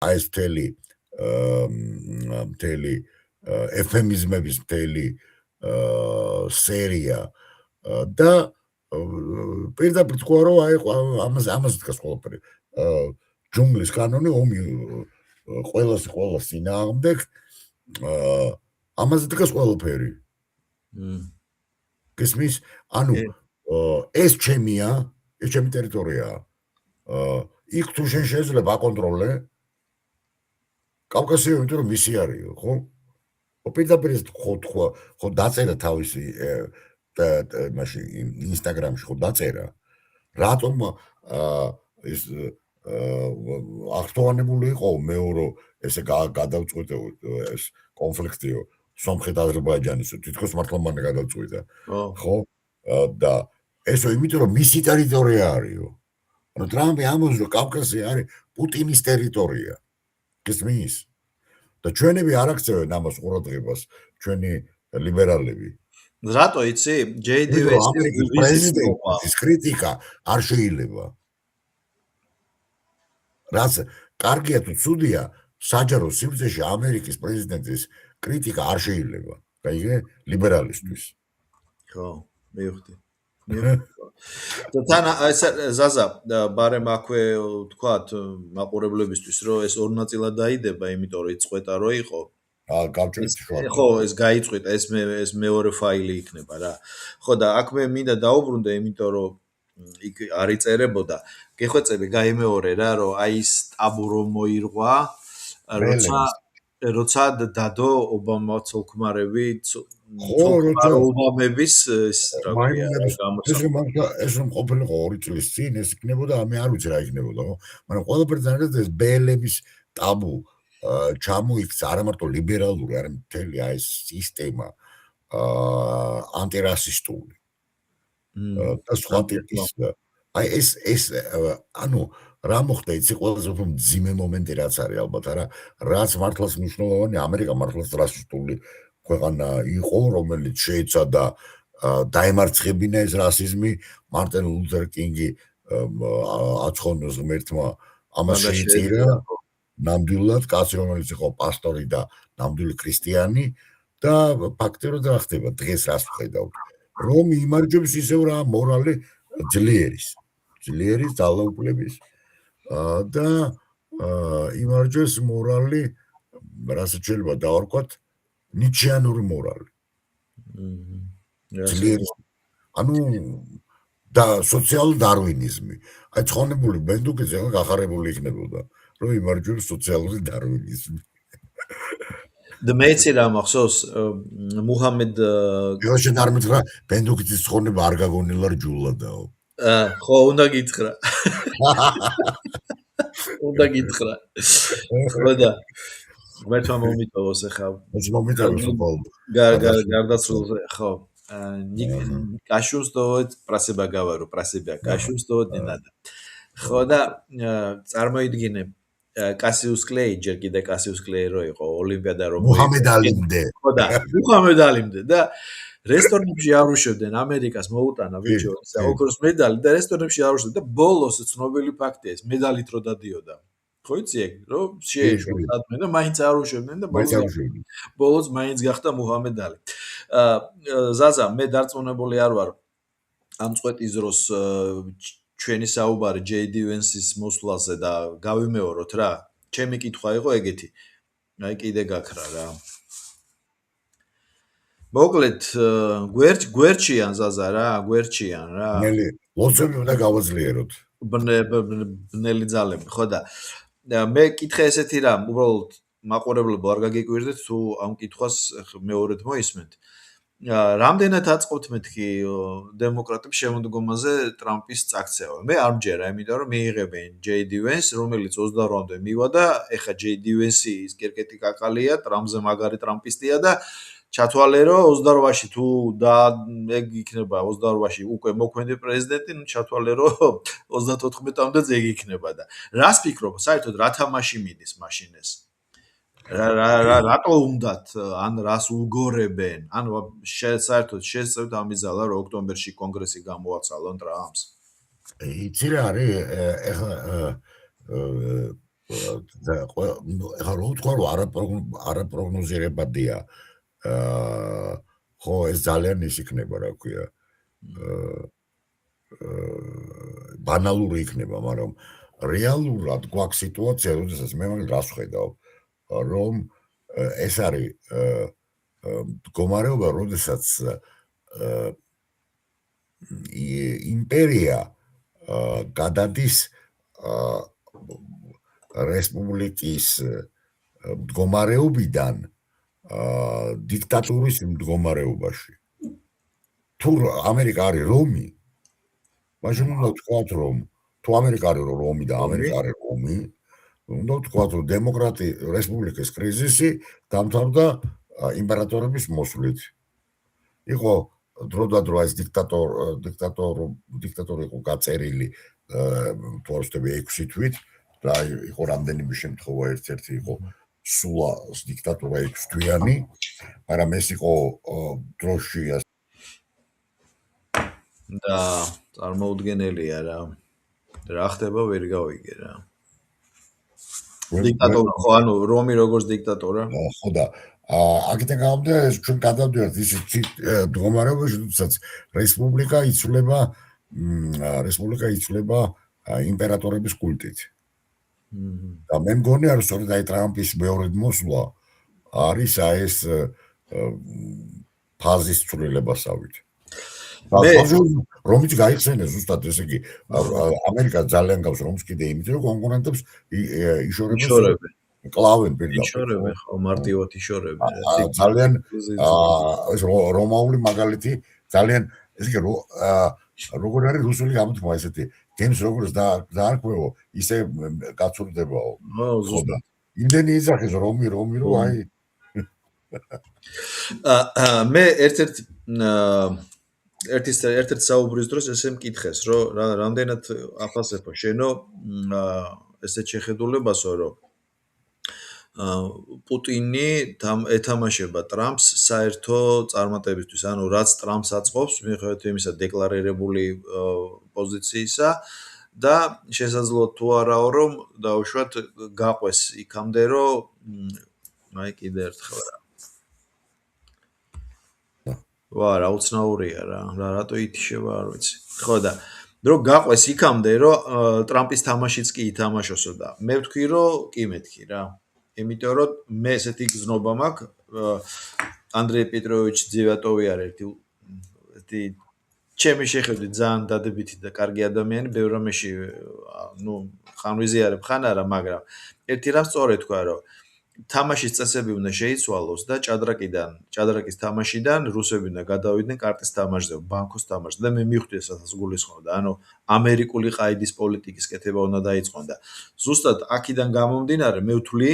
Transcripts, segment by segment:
აი ეს მთელი ეფემიზმების მთელი სერია და პირდაპირ თქვა რომ აი ამაზე დგას ყველაფერი ჯუნგლის კანონი ომი ყველას წინააღმდეგ ამაზე დგას ყველაფერი გესმის ანუ ეს ჩემია ეს ჩემი ტერიტორიაა იქ თუ შენ შეიძლება აკონტროლე კავკასია იმიტომ რომ მისი არისო ხო პირდაპირ ხო დაწერა თავისი მაშინ ინსტაგრამში ხო დაწერა რატომ ეს აქტუალებული იყო მეურო ესე გადავწყვიტე ეს კონფლიქტიო სომხეთ აზერბაიჯანისო თითქოს მართლა მანე გადავწყვიტა ხო და ესო იმიტომ რომ მისი ტერიტორია არისო ანუ ტრამპი ამბობს რომ კავკასია არის პუტინის ტერიტორია გესმის და ჩვენები არ აქცევენ ამას ყურადღებას ჩვენი ლიბერალები რატო იცი ამერიკის პრეზიდენტის კრიტიკა არ შეიძლება რაც კარგია თუ ცუდია საჯარო სივრცეში ამერიკის პრეზიდენტის კრიტიკა არ შეიძლება გაიგე ლიბერალისტვის ხო მივხვდი თან ზაზა ბარემ აქვე თქვათ მაყურებლებისთვის რომ ეს ორ ნაწილად დაიდება იმიტომ რომ წყვეტა რო იყო ხო ეს გაიწყვიტა ეს მეორე ფაილი იქნება რა ხო და აქ მე მინდა დაუბრუნდე იმიტომ რომ იქ არ იწერებოდა გეხვეწები გაიმეორე რა რომ აი ეს ტაბუ რომ მოირღვა როცა დადო ობამას ოლქმარები ობამების რა ქვია ეს რომ ყოფილიყო 2 წლის წინ ეს იქნებოდა მე არ ვიცი რა იქნებოდა ხო მაგრამ ყველაფერი ძანერად ეს ბელების ტაბუ ჩამოიქცა არა მარტო ლიბერალური არა მთელი აი ეს სისტემა ანტირასისტული და სხვა ტიპის აი ეს ანუ რა მოხდა იცი ყველაზე უფრო მძიმე მომენტი რაც არის ალბათ არა რაც მართლაც მნიშვნელოვანი ამერიკა მართლაც რასისტული ქვეყანა იყო რომელიც შეეცადა დაემარცხებინა ეს რასიზმი მარტინ ლუთერ კინგი აცხონოს ღმერთმა ამას შეიწირა ნამდვილად კაცი რომელიც იყო პასტორი და ნამდვილი ქრისტიანი და ფაქტობრივად რა ხდება დღეს რას ვხედავთ რომ იმარჯვებს ისევ რა მორალი ძლიერის ძალაუფლების და იმარჯვებს მორალი რასაც შეიძლება დავარქვათ ნიჩიანური მორალი ძლიერის ანუ და სოციალური დარვინიზმი აი ცხონებული ბენდუკიძე გახარებული იქნებოდა რომ იმარჯვებს სოციალური დარვინიზმი და მეცი რა მახსოვს მუჰამედ ჯოშენ არ მითხრა ბენდუკიძის ცხონება არ გაგონილა რჯულადაო ხო უნდა გითხრა უნდა გითხრა ხო და მერტვა მომიტოვოს ახლა მომიტოვოს გარდაცვლილზე ხო კაშუს დოთ პრასება გავარო პრასება კაშუს დოთ ნადა ხო და წარმოიდგინე კასიუს კლეი ჯერ კიდე კასიუს კლეი რო იყო ოლიმპიადა რომ მუჰამედ ალიმდე ხო და მუჰამედ ალიმდე და რესტორნებში არუშებდნენ ამერიკას მოუტანა ბიჭო ოქროს მედალი და რესტორნებში არუშებდნენ და ბოლოს ცნობილი ფაქტია ეს მედალით რო დადიოდა ხო იცი ეგ რომ შეეშვა და მაინც არუშებდნენ და ბოლოს მაინც გახდა მუჰამედ ალი ზაზა მე დარწმუნებული არ ვარ ამ წვეტის დროს ჩვენი საუბარი JD Vance-ის მოსვლაზე და გავიმეოროთ რა ჩემი კითხვა იყო ეგეთი აი კიდე გაქრა რა მოკლედ გვერდჩიან ზაზა რა გვერდჩიან რა ნელი ლოცვები უნდა გავაძლიეროთ ბნელი ძალები ხო და მე კითხე ესეთი რა უბრალოდ მაყურებლებო არ გაგიკვირდეთ თუ ამ კითხვას მეორედ მოისმენთ რამდენად აწყობთ მეთქი დემოკრატებს შემოდგომაზე ტრამპის წაქცევა მე არ მჯერა იმიტომ რომ მიიღებენ JD Vance რომელიც 28-მდე მივა და ეხა JD Vance-ის კერკეტი კაკალია ტრამპზე მაგარი ტრამპისტია და ჩათვალე რომ 28-ში თუ და ეგ იქნება 28-ში უკვე მოქმედი პრეზიდენტი ჩათვალე რომ 34-მდე ეგ იქნება და რას ფიქრობ საერთოდ რა თამაში მიდის მაშინ ეს რატო უნდათ ან რას უგორებენ ან საერთოდ შეეცევთ ამიზალა რომ ოქტომბერში კონგრესი გამოაცალონ ტრამპს იცი რა არის ეხლა ეხლა რო ვთქვა რომ არაპროგნოზირებადია ხო ეს ძალიან ის იქნება რა ქვია ბანალური იქნება მაგრამ რეალურად გვაქვს სიტუაცია როდესაც მე მაგ რას ხედავ რომ ეს არის მდგომარეობა როდესაც იმპერია გადადის რესპუბლიკის მდგომარეობიდან დიქტატურის მდგომარეობაში. თუ ამერიკა არის რომი, მაშინ უნდა ვთქვათ, რომ თუ ამერიკა არის რომი და ამერიკა არის რომი, უნდა ვთქვათ, რომ რესპუბლიკის კრიზისი დამთავრდა იმპერატორების მოსვლით. იყო დროდადრო ეს დიქტატორი იყო გაწერილი თუ არ ვცდები 6 თვით და იყო რამდენიმე შემთხვევა ერთ-ერთი იყო სულას დიქტატურა 6 თვიანი, მაგრამ ეს იყო დროში და წარმოუდგენელია რა ხდება ვერ გავიგე რა. დიქტატორი ხო ანუ რომი როგორც დიქტატორა? ხო და აქედან გამომდინარე ეს ჩვენ გადავდივართ ის მდგომარეობაში, როდესაც რესპუბლიკა იცვლება იმპერატორების კულტით. და მე მგონია რომ სწორედ აი ტრამპის მეორედ მოსვლა არის ეს ფაზის ცვლილებასავით. რომიც გაიხსენეს ზუსტად ესე იგი ამერიკა ძალიან გავს რომს კიდე იმით რომ კონკურენტებს იშორებენ კლავენ პირდაპირ. იშორებენ ხო მარტივად იშორებენ. ძალიან ეს რომაული მაგალითი ძალიან ესე იგი როგორ არის რუსული გამოთქმა ესეთი გემს როგორც დაარქვევო ისე გაცურდებაო. ხო და იმდენი იძახეს რომი რომ აი მე ერთ-ერთ საუბრის დროს ესე მკითხეს რომ რამდენად აფასებო შენო ესეთ შეხედულებასო რომ პუტინი ეთამაშება ტრამპს საერთო წარმატებისთვის, ანუ რაც ტრამპს აწყობს, მიუხედავად იმისა დეკლარირებული პოზიციისა და შესაძლოა თუ არაო რომ დაუშვათ გაყვეს იქამდე რომ აი კიდე ერთხელ რა. ვა რა უცნაურია რა რატო ითიშება არ ვიცი. ხო და რომ გაყვეს იქამდე რომ ტრამპის თამაშიც კი ითამაშოსო და მე ვთქვი რომ კი მეთქი რა. იმიტომ რომ მე ესეთი გზნობა მაქვს ანდრეი პეტროვიჩ ძევატოვი არის ერთი ჩემი შეხედვით ძალიან დადებითი და კარგი ადამიანი ბევრ რამეში ნუ ხანვიზიარებ ხან არა მაგრამ ერთი რამ სწორედ თქვა რომ თამაშის წესები უნდა შეიცვალოს და ჭადრაკის თამაშიდან რუსები უნდა გადავიდნენ კარტის თამაშზე ბანკოს თამაშზე და მე მივხვდი ესაც გულისხმობდა ანუ ამერიკული ყაიდის პოლიტიკის კეთება უნდა დაიწყონ და ზუსტად აქედან გამომდინარე მე ვთვლი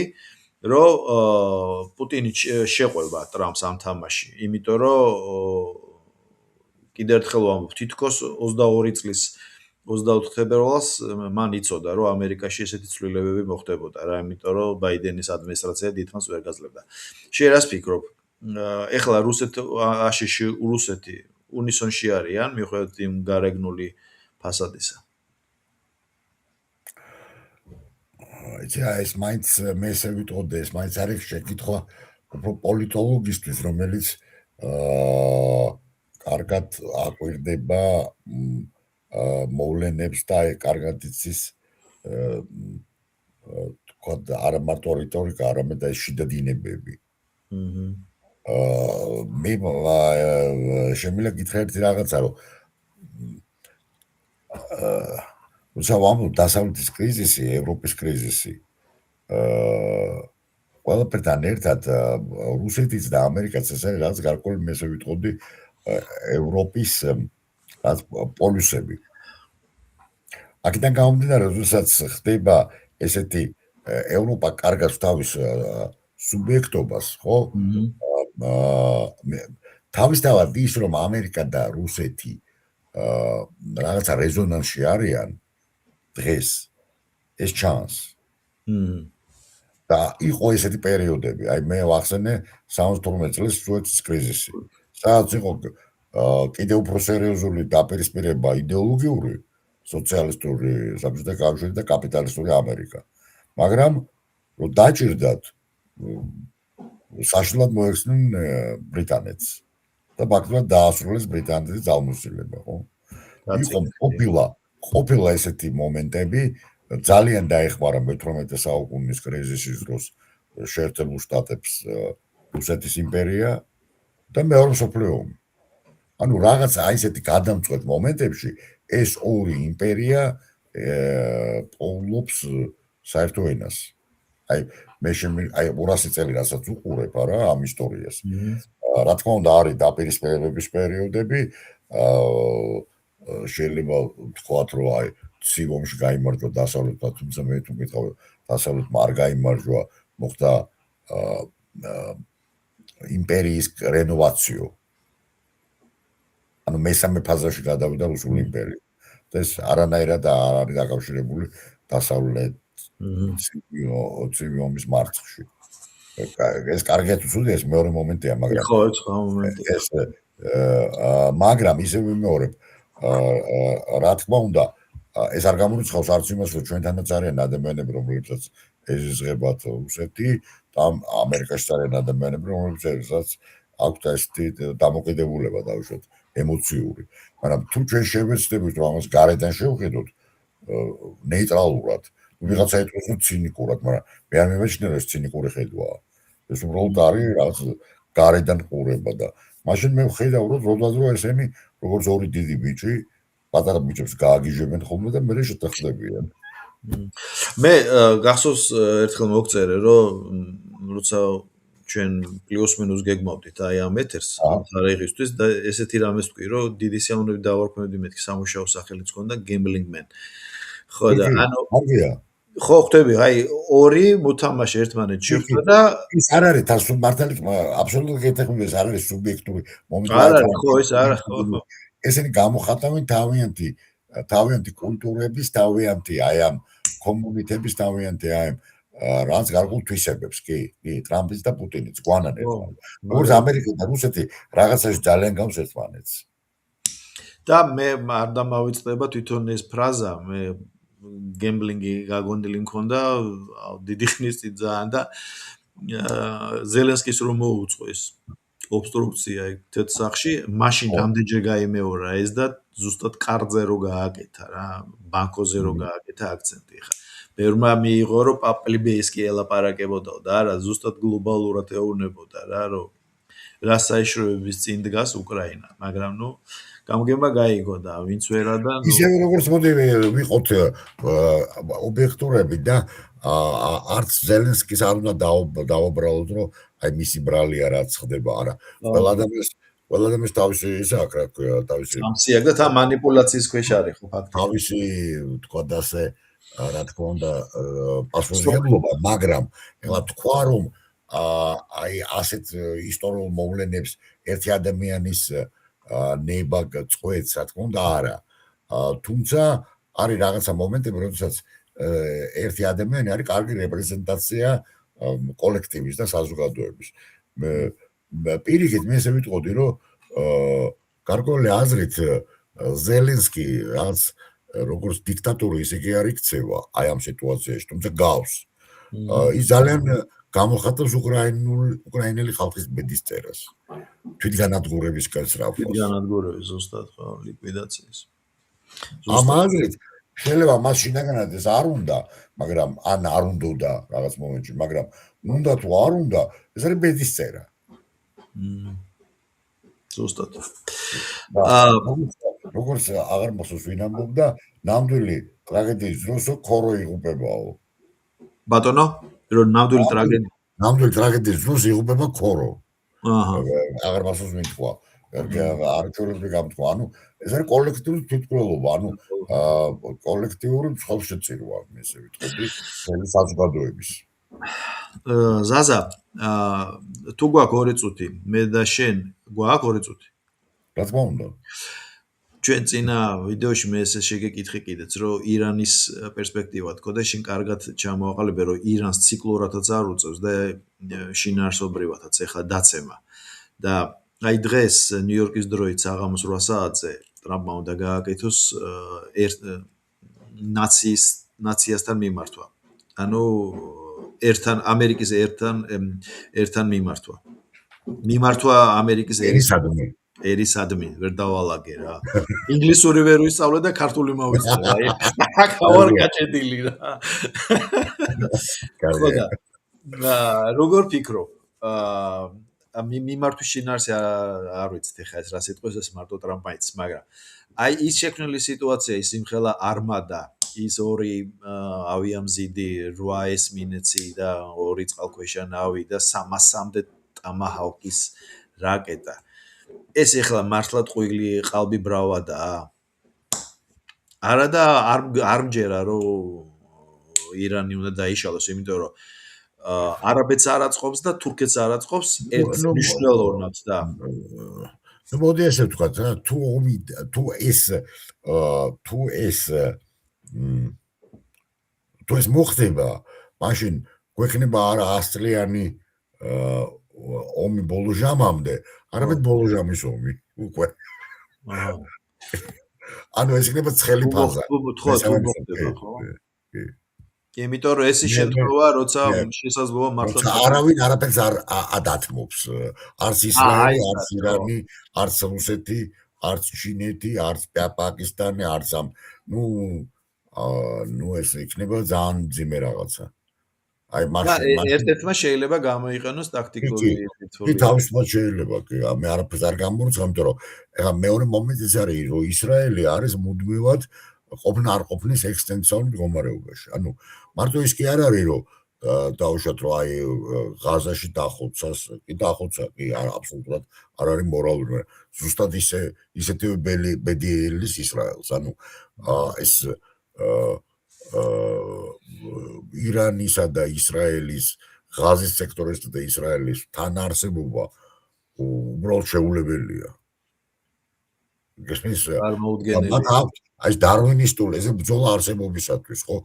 რომ პუტინი შეყვება ტრამპს ამ თამაში იმიტომ რომ კიდევ ერთხელ ვამბობ თითქოს 22 წლის 24 თებერვალს მან იცოდა რომ ამერიკაში ესეთი ცვლილებები მოხდებოდა რა იმიტომ რომ ბაიდენის ადმინისტრაცია დიდხანს ვერ გაძლევდა. შენ რას ფიქრობ? ეხლა რუსეთი უნისონში არიან მიუხედავად იმ გარეგნული ფასადისა. ეს მაინც მე ესე ვიტყოდე ეს მაინც არის შეკითხვა პოლიტოლოგისთვის რომელიც კარგად აკვირდება მოვლენებს და კარგად იცის თქვა არა მარტო რიტორიკა არამედ ეს შიდა დინებები. მე შემიძლია გითხრა ერთი რაღაცა რომ ვამბობ დასავლეთის კრიზისი, ევროპის კრიზისი ყველაფერთან ერთად რუსეთიც და ამერიკაც ეს არის რაც გარკვეული მე ესე ვიტყოდი ევროპის პოლუსები. აქედან გამომდინარე, როდესაც ხდება ესეთი ევროპა კარგავს თავის სუბიექტობას, ხო? თავისთავად ის რომ ამერიკა და რუსეთი რაღაცა რეზონანსში არიან დღეს ეს ჩანს. და იყო ესეთი პერიოდები, აი მე ვახსენე 72 წლის სუეცის კრიზისი. სადაც იყო კიდევ უფრო სერიოზული დაპირისპირება იდეოლოგიური, სოციალისტური საბჭოთა კავშირი და კაპიტალისტური ამერიკა. მაგრამ რომ დაჭირდათ საშინლად მოეხსნენ ბრიტანეთს და ფაქტობრივად დაასრულეს ბრიტანეთის ძალმოსილება, ხო? ყოფილა ესეთი მომენტები, ძალიან დაეხმარა მე-18 საუკუნის კრიზისის დროს შეერთებულ შტატებს რუსეთის იმპერია და მეორე მსოფლიო ომი. ანუ რაღაცა ესეთი გადამწყვეტ მომენტებში ეს ორი იმპერია პოულობს საერთო ენას. აი 200 წელი რასაც უყურებ არა ამ ისტორიას. რა თქმა უნდა არის დაპირისპირებების პერიოდები, შეიძლება ვთქვათ რომ აი ცივ ომში გაიმარჯვა დასავლეთმა, თუმცა მე თუ მითხავ დასავლეთმა არ გაიმარჯვა, მოხდა იმპერიის რენოვაციო. ანუ მესამე ფაზაში გადავიდა რუსული იმპერია. ეს არანაირად არ არის დაკავშირებული დასავლეთ ცივი ომის მარცხში. ეს კარგად უცუდი ეს მეორე მომენტია, მაგრამ ხო, ეს მომენტია. ეს მაგრამ ისე ვიმეორებ, რა თქმა უნდა, ეს არ გამორიცხავს არც იმას, რომ ჩვენთანაც არიან ადამიანები, რომლებსაც ეზიზღებათ რუსეთი, და ამერიკაში არიან ადამიანები, რომლებსაც აქვთ ესეთი დამოკიდებულება დაუშვათ ემოციური. მაგრამ თუ ჩვენ შევეცდებით, რომ ამას გარედან შევხედოთ ნეიტრალურად, ვიღაცა ეტყვის, რომ ცინიკურად, მაგრამ მე არ მემეჩნია, რომ ეს ცინიკური ხედვაა. ეს უბრალოდ არის რაღაც გარედან ყურება და მაშინ მე ვხედავ, რომ როდადრო ესენი როგორც ორი დიდი ბიჭი პატარა ბიჭებს გააგიჟებენ ხოლმე და მერე შეთანხმდებიან. მე გახსოვს ერთხელ მოგწერე, რომ როცა ჩვენ პლუს მინუს გეგმავდით აი ამ ეთერს თარიღისთვის და ესეთი რამეს ვთქვი, რომ დიდი სიამოვნებით დავარქმევდი მეთქი სამუშაო სახელიც ჰქონდა Gambling Man. ხო და ანუ ხო ხვდები, აი ორი მოთამაშე ერთმანეთს შეხვდა და ის არ არის თავს მართალი აბსოლუტურად გეთახმები, ეს არ არის სუბიექტური მომენტი. არ არის, ხო, ეს არა, ხო. ესენი გამოხატავენ თავიანთი კულტურების, თავიანთი აი ამ კომუნიტების, თავიანთი აი რაც გარკვეულ თვისებებს, კი, ტრამპის და პუტინის გვანან ერთმანეთს. როგორც ამერიკა და რუსეთი რაღაცაში ძალიან გავს ერთმანეთს. და მე არ დამავიწყდება თვითონ ეს ფრაზა, მე გემბლინგი გაგონილი მქონდა დიდი ხნის წინ ძალიან და ზელენსკის რომ მოუწყო ეს ობსტრუქცია თეთრსახში, მაშინ რამდენჯერ გაიმეორა ეს და ზუსტად კარზე რო გააკეთა რა, ბანკოზე რო გააკეთა აქცენტი ხა. ბევრმა მიიღო რომ პაპლიბეისკი ელაპარაკებოდაო და არა ზუსტად გლობალურად ეუბნებოდა რა, რომ რა საიშროების წინ დგას უკრაინა, მაგრამ ნუ გამგება გაიგო და ვინც ვერა და ისე როგორც მოდი ვიყოთ ობიექტურები და არც ზელენსკის არ უნდა დაუბრალოთ, რომ აი მისი ბრალია რაც ხდება, არა. ყველა ადამიანს თავისი ისა აქვს, რა ქვია, თავისი სამსია და თან მანიპულაციის ქვეშ არის ხო ფაქტია. თავისი თქვა და ასე რა თქმა უნდა პასუხისმგებლობა, მაგრამ ეხლა თქვა რომ აი ასეთ ისტორიულ მოვლენებს ერთი ადამიანის ნება წყვეტს, რა თქმა უნდა არა. თუმცა არის რაღაცა მომენტები, როდესაც ერთი ადამიანი არის კარგი რეპრეზენტაცია კოლექტივის და საზოგადოების. პირიქით მე ესე ვიტყოდი, რომ გარკვეული აზრით ზელენსკი რაც როგორც დიქტატორი ისე კი არ იქცევა აი ამ სიტუაციაში, თუმცა გავს. ის ძალიან გამოხატავს უკრაინელი ხალხის ბედისწერას. თვითგანადგურების კაცრავს. თვითგანადგურების ზუსტად ხო, ლიკვიდაციის. ამ აზრით შეიძლება მას შინაგანად ეს არ უნდა, მაგრამ არ უნდოდა რაღაც მომენტში, მაგრამ უნდა თუ არ უნდა, ეს არის ბედისწერა. ზუსტად. როგორც აღარ მოსულს ვინ ამბობდა, ნამდვილი ტრაგედიის დროს ქორო იღუპებაო. ბატონო, რომ ნამდვილი ტრაგედიის დროს იღუპება ქორო. აღარ მოსულს ვინ თქვა. არ ჩორები გამთქვა, ანუ ეს არის კოლექტიური თვითმკვლელობა, ანუ კოლექტიური მსხვერპლშეწირვა, ესე ვიტყოდი, მთელი საზოგადოების. ზაზა, თუ გვაქვს 2 წუთი, მე და შენ გვაქვს 2 წუთი? რა თქმა უნდა. ჩვენ წინა ვიდეოში მე ესე შეგეკითხი კიდეც, რომ ირანის პერსპექტივა თქო და შენ კარგად ჩამოაყალიბე, რომ ირანს ციკლურადაც არ უწევს და შინაარსობრივადაც ეხლა დაცემა. და აი დღეს ნიუ-იორკის დროით საღამოს 8 საათზე ტრამპმა უნდა გააკეთოს ნაციასთან მიმართვა ანუ ერთთან ამერიკის ერთთან მიმართვა ამერიკის ერისადმი. ერისადმი ვერ დავალაგე რა. ინგლისური ვერ ვისწავლე და ქართული მოვისწავლე. აი, ახავარ გაჭედილი რა. ხო და როგორ ფიქრობ? მიმართვის შინაარსი არ ვიცით ხა ეს რა სიტყვის ეს მარტო ტრამპაიც, მაგრამ აი ის შექმნილი სიტუაცია, ის იმხელა არმადა, ის ორი ავიამზიდი 8 ესმინეცი და 2 წყალქვეშა ნავი და 300-მდე ტამაჰავკის რაკეტა. ეს ეხლა მართლა ტყუილი ყალბი ბრავადაა. არა და არ მჯერა რომ ირანი უნდა დაიშალოს, იმიტომ რომ არაბეთს არ აწყობს და თურქეთს არ აწყობს ერთ მნიშვნელოვნად და ნუ მოდი ესე ვთქვა რა, თუ ეს მოხდება, მაშინ გვექნება არა 100 წლიანი ომი ბოლოჟამამდე, არამედ ბოლოჟამის ომი უკვე. ანუ ეს იქნება ცხელი ფაზა. კი, იმიტომ რომ ეს ის შემთხვევა, როცა შესაძლოა მართლა არავინ არაფერს არ ადათმობს. არც ისრაელი, არც ირანი, არც რუსეთი, არც ჩინეთი, არც პაკისტანი, არც ნუ ეს იქნება ძალიან მძიმე რაღაცა. აი მაშინ ერთ-ერთმა შეიძლება გამოიყენოს ტაქტიკული კი თავისუფლად შეიძლება კი მე არაფერს არ გამორჩა იმიტომ რომ ეხლა მეორე მომენტი ეს არის რომ ისრაელი არის მუდმივად ყოფნა არ ყოფნის ექსტენსიურ მდგომარეობაში ანუ მარტო ის კი არ არის რომ დაუშვათ რომ აი ღაზაში დახოცას კი დახოცა კი აბსოლუტურად არ არის მორალური ზუსტად ისეთი ბედიელის ისრაელს ანუ ეს ირანისა და ისრაელის ღაზის სექტორისა და ისრაელის თანაარსებობა უბრალოდ შეუძლებელია. გესმის? აი დარვინისტული ეს ბრძოლა არსებობისათვის, ხო?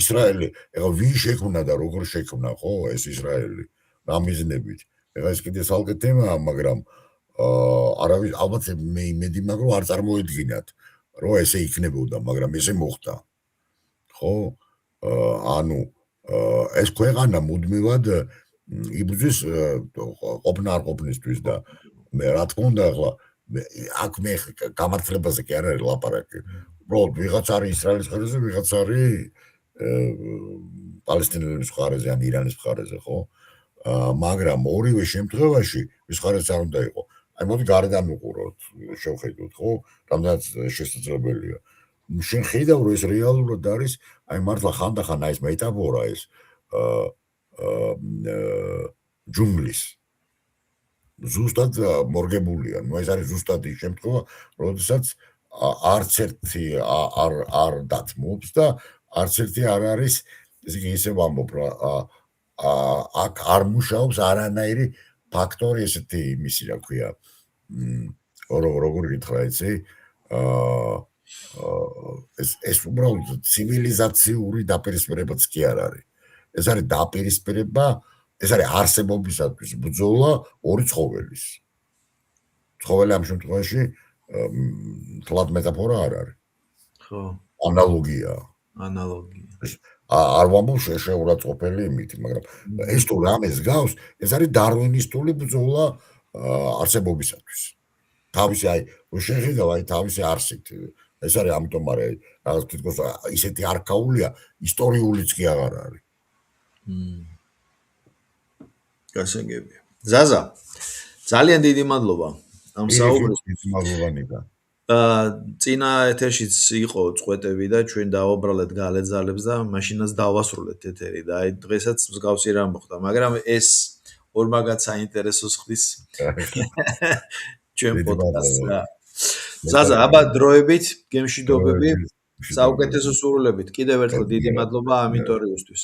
ისრაელი, ეხლა ვინ შექმნა და როგორ შექმნა, ხო, ეს ისრაელი? რა მიზნებით? ეხლა ეს კიდე საალკე თემაა, მაგრამ არავის ალბათ მე იმედი მაქვს, რომ არ წარმოედგინათ, რომ ესე იქნებოდა, მაგრამ ესე მოხდა. ხო? ანუ ეს ქვეყანა მუდმივად იბრძვის ყოფნა არ ყოფნისთვის და მე რა თქმა უნდა ახლა აქ მე გამართლებაზე კი არ არის ლაპარაკი. უბრალოდ ვიღაც არის ისრაელის მხარეზე, ვიღაც არის პალესტინელების მხარეზე ან ირანის მხარეზე, ხო? მაგრამ ორივე შემთხვევაში ვის მხარეც არ უნდა იყო. აი მოდი გარედან ვიყუროთ, შევხედოთ, ხო? რამდენად შესაძლებელია. შენ ხედავ რომ ეს რეალურად არის აი მართლა ხანდახან აი ეს მეტაფორა ეს ჯუნგლის ზუსტად მორგებულია ნუ ეს არის ზუსტად ის შემთხვევა როდესაც არც ერთი არ დათმობს და არც ერთი არ არის ესე ვამბობ რა აქ არ მუშაობს არანაირი ფაქტორი ესეთი იმისი რა ქვია როგორ გითხრა იცი ეს უბრალოდ ცივილიზაციური დაპირისპირებაც კი არ არის. ეს არის დაპირისპირება, ეს არის არსებობისათვის ბრძოლა ორი ცხოველის. ცხოველი ამ შემთხვევაში თლად მეტაფორა არ არის. ხო. ანალოგია. არ ვამბობ შეურაცხყოფელი იმით, მაგრამ ეს თუ რამეს გავს, ეს არის დარვინისტული ბრძოლა არსებობისათვის. თავისი აი შეხედავ აი თავისი არსით ეს არის ამიტომ არის რაღაც თვითონ ისეთი არქაულია ისტორიულიც კი აღარ არის. გასაგებია. ზაზა ძალიან დიდი მადლობა ამ საუბრისთვის. მადლობა. წინა ეთერშიც იყო წვეტები და ჩვენ დავაბრალეთ გალეძალებს და მაშინაც დავასრულეთ ეთერი და აი დღესაც მსგავსი რამ მოხდა, მაგრამ ეს ორმაგად საინტერესოს ხდის. ჩვენ პოდკასტს. ზაზა, აბა დროებით, გემშვიდობები, საუკეთესო სურვილებით. კიდევ ერთხელ დიდი მადლობა ამ ინტერვიუსთვის.